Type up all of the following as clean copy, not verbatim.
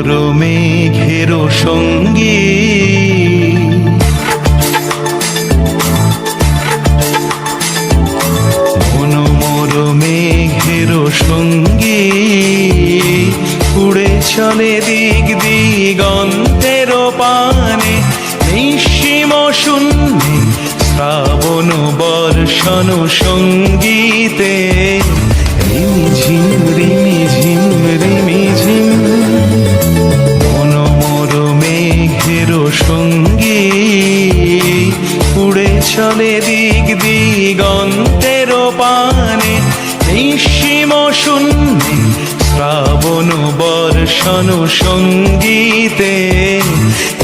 মোর মেঘের সঙ্গী, মন মোর মেঘের সঙ্গী, উড়ে চলে দিক দিগন্তের পানে, নিঃসীম শূন্যে শ্রাবণ বর্ষণ সঙ্গীতে, রিমিঝিম রিমিঝিম রিমিঝিম। মন মোর মেঘের সঙ্গী, উড়ে চলে দিক দিগন্তের পানে, নিঃসীম শূন্যে শ্রাবণ বর্ষণ সঙ্গীতে,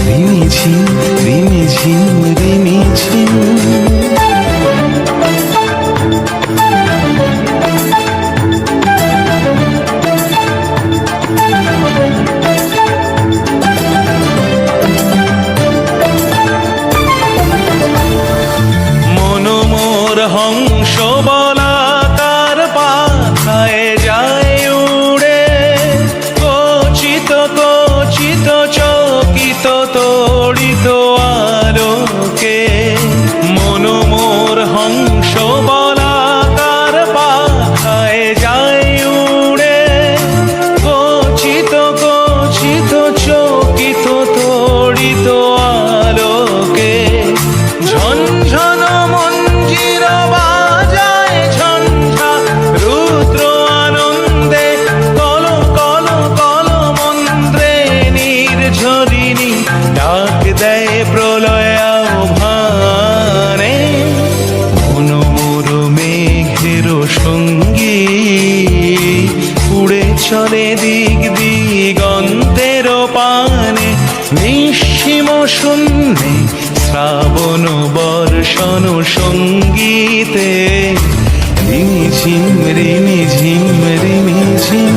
রিমিঝিম রিমিঝিম রিমিঝিম। মন মোর হংস বলাকার পাখায় যায় উড়ে, কচিত কচিত চকিত তড়িত আলোকে। মন মোর হংস বলাকার পাখায় যায় উড়ে, কচিত কচিত চকিত তড়িত আলোকে। ঝনঝন মঞ্জির বাজায় ঝঞ্ঝা, রুদ্র আনন্দে কল কল কল মন্ত্রে নির্ঝরিণী, ডাক দেয় প্রলয় আহ্বানে। মন মোর মেঘের সঙ্গী, উড়ে চলে দিক দিগন্তের পানে, নিঃসীম শূন্যে শ্রাবণ বর্ষণ সঙ্গীতে, রিমিঝিম রিমিঝিম রিমিঝিম।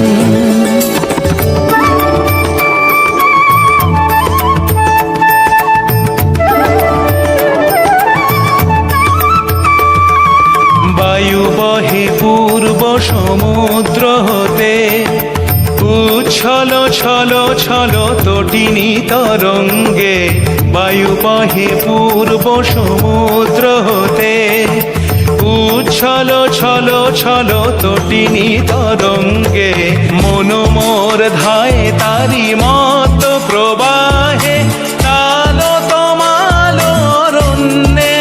বায়ু বহে পূর্ব সমুদ্র হতে, উচ্ছল ছল ছল তটিনী তরঙ্গে। বায়ু বহে পূর্ব সমুদ্র হতে, উচ্ছল ছল ছল তটিনী তরঙ্গে। মন মোর ধায় তারি মত প্রবাহে, তালো তমাল অরণ্যে।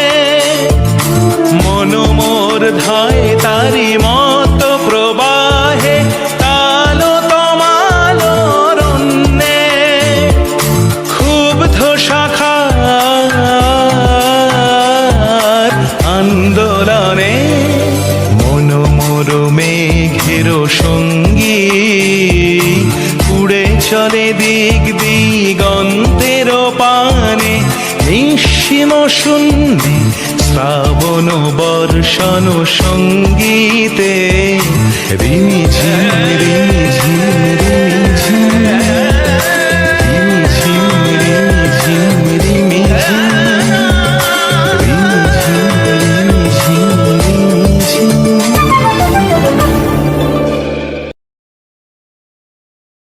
মন মোর ধায় তারি মত প্রবাহে, তালো তমাল অরণ্যে। ক্ষুব্ধ শাখার আন্দোলনে, মন মোর মেঘের সঙ্গী, উড়ে চলে দিক দিগন্তের পানে, নিঃসীম শূন্যে শ্রাবণ বর্ষণ সঙ্গীতে, রিমিঝিম রিমিঝিম।